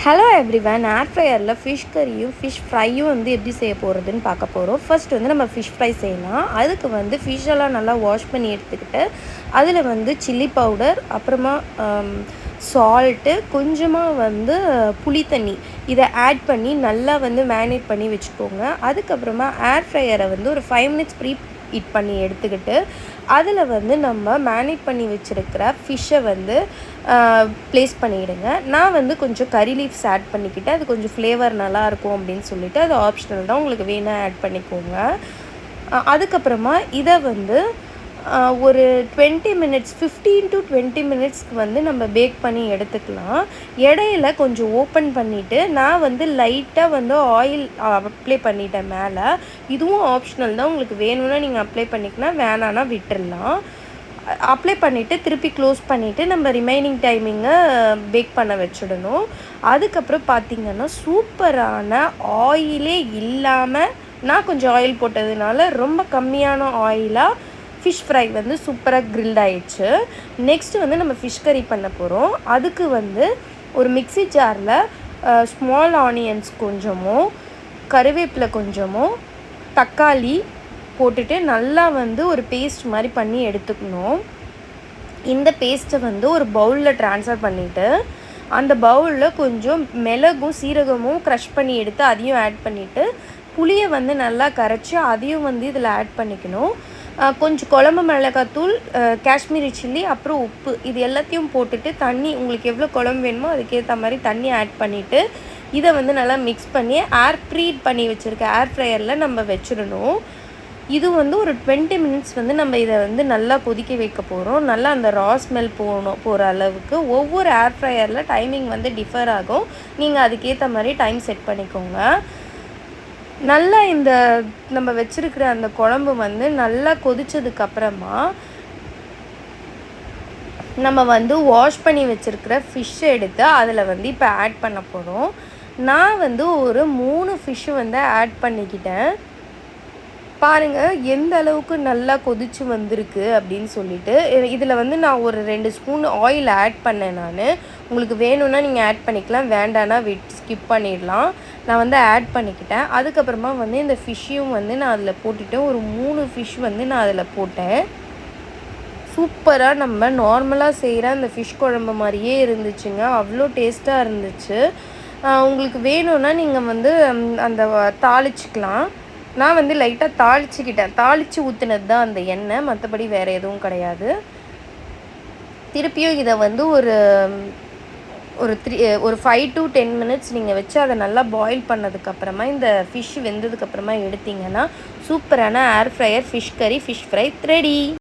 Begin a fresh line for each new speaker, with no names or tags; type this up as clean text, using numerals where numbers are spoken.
Hello everyone, ஏர் ஃப்ரையரில் fish கறியும் fish ஃப்ரையும் எப்படி செய்ய போகிறதுன்னு பார்க்க போகிறோம். ஃபர்ஸ்ட் நம்ம ஃபிஷ் ஃப்ரை செய்யலாம். அதுக்கு ஃபிஷ்ஷெல்லாம் நல்லா வாஷ் பண்ணி எடுத்துக்கிட்டு அதில் சில்லி பவுடர், அப்புறமா சால்ட்டு, கொஞ்சமாக புளி தண்ணி இதை ஆட் பண்ணி நல்லா மேரினேட் பண்ணி வச்சுக்கோங்க. அதுக்கப்புறமா ஏர் ஃப்ரையரை ஒரு 5 மினிட்ஸ் ப்ரீ ஹீட் பண்ணி எடுத்துக்கிட்டு அதில் நம்ம மேரினேட் பண்ணி வச்சுருக்கிற ஃபிஷ்ஷை ப்ளேஸ் பண்ணிவிடுங்க. நான் கொஞ்சம் கறி லீவ்ஸ் ஆட் பண்ணிக்கிட்டேன். அது கொஞ்சம் ஃப்ளேவர் நல்லாயிருக்கும் அப்படின்னு சொல்லிவிட்டு அது ஆப்ஷனல் தான், உங்களுக்கு வேணால் ஆட் பண்ணிக்கோங்க. அதுக்கப்புறமா இதை ஒரு 20 மினிட்ஸ் 15 to 20 மினிட்ஸ்க்கு நம்ம பேக் பண்ணி எடுத்துக்கலாம். இடையில கொஞ்சம் ஓப்பன் பண்ணிவிட்டு நான் லைட்டாக ஆயில் அப்ளை பண்ணிட்டேன் மேலே. இதுவும் ஆப்ஷனல் தான், உங்களுக்கு வேணும்னா நீங்கள் அப்ளை பண்ணிக்கலாம், வேணான்னா விட்டுடலாம். அப்ளை பண்ணிவிட்டு திருப்பி க்ளோஸ் பண்ணிவிட்டு நம்ம ரிமைனிங் டைமிங்கை பேக் பண்ண வச்சிடணும். அதுக்கப்புறம் பார்த்திங்கன்னா சூப்பரான ஆயிலே இல்லாமல், நான் கொஞ்சம் ஆயில் போட்டதுனால ரொம்ப கம்மியான ஆயிலாக ஃபிஷ் ஃப்ரை சூப்பராக கிரில்ட் ஆயிடுச்சு. நெக்ஸ்ட்டு நம்ம ஃபிஷ் கறி பண்ண போகிறோம். அதுக்கு ஒரு மிக்ஸி ஜாரில் ஸ்மால் ஆனியன்ஸ் கொஞ்சமும், கருவேப்பிலை கொஞ்சமும், தக்காளி போட்டுட்டு நல்லா ஒரு பேஸ்ட் மாதிரி பண்ணி எடுத்துக்கணும். இந்த பேஸ்ட்டை ஒரு பவுலில் ட்ரான்ஸ்ஃபர் பண்ணிவிட்டு அந்த பவுலில் கொஞ்சம் மிளகும் சீரகமும் க்ரஷ் பண்ணி எடுத்து அதையும் ஆட் பண்ணிவிட்டு புளியை நல்லா கரைச்சி அதையும் இதில் ஆட் பண்ணிக்கணும். கொஞ்சம் குழம்பு மிளகாத்தூள், காஷ்மீரி சில்லி, அப்புறம் உப்பு, இது எல்லாத்தையும் போட்டுட்டு தண்ணி உங்களுக்கு எவ்வளோ குழம்பு வேணுமோ அதுக்கேற்ற மாதிரி தண்ணி ஆட் பண்ணிவிட்டு இதை நல்லா மிக்ஸ் பண்ணி ஏர் ப்ரீட் பண்ணி வச்சுருக்க ஏர் ஃப்ரையரில் நம்ம வச்சிடணும். இது ஒரு 20 மினிட்ஸ் நம்ம இதை நல்லா கொதிக்க வைக்க போகிறோம். நல்லா அந்த ரா ஸ்மெல் போகிற அளவுக்கு. ஒவ்வொரு ஏர் ஃப்ரையரில் டைமிங் டிஃபர் ஆகும், நீங்கள் அதுக்கேற்ற மாதிரி டைம் செட் பண்ணிக்கோங்க. நல்லா இந்த நம்ம வச்சுருக்கிற அந்த குழம்பு நல்லா கொதித்ததுக்கப்புறமா நம்ம வாஷ் பண்ணி வச்சுருக்கிற ஃபிஷ்ஷை எடுத்து அதில் இப்போ ஆட் பண்ண போகிறோம். நான் ஒரு 3 ஃபிஷ்ஷு ஆட் பண்ணிக்கிட்டேன். பாருங்கள் எந்த அளவுக்கு நல்லா கொதிச்சு வந்திருக்கு அப்படின்னு சொல்லிட்டு. இதில் நான் ஒரு 2 ஸ்பூன் ஆயில் ஆட் பண்ணேன். நான் உங்களுக்கு வேணும்னா நீங்கள் ஆட் பண்ணிக்கலாம், வேண்டான்னா ஸ்கிப் பண்ணிடலாம். நான் ஆட் பண்ணிக்கிட்டேன். அதுக்கப்புறமா இந்த ஃபிஷ்ஷையும் நான் அதில் போட்டுவிட்டேன். ஒரு 3 ஃபிஷ் நான் அதில் போட்டேன். சூப்பராக நம்ம நார்மலாக செய்கிற அந்த ஃபிஷ் குழம்பு மாதிரியே இருந்துச்சுங்க. அவ்வளோ டேஸ்ட்டாக இருந்துச்சு. உங்களுக்கு வேணும்னா நீங்கள் அந்த தாளிச்சிக்கலாம். நான் லைட்டாக தாளிச்சிக்கிட்டேன். தாளித்து ஊற்றுனது தான் அந்த எண்ணெய், மற்றபடி வேறு எதுவும் கிடையாது. திருப்பியும் இதை ஒரு 5 to 10 மினிட்ஸ் நீங்கள் வச்சு அதை நல்லா பாயில் பண்ணதுக்கப்புறமா இந்த ஃபிஷ் வெந்ததுக்கப்புறமா எடுத்திங்கன்னா சூப்பரான ஏர் ஃப்ரையர் ஃபிஷ் கறி ஃபிஷ் ஃப்ரை ரெடி.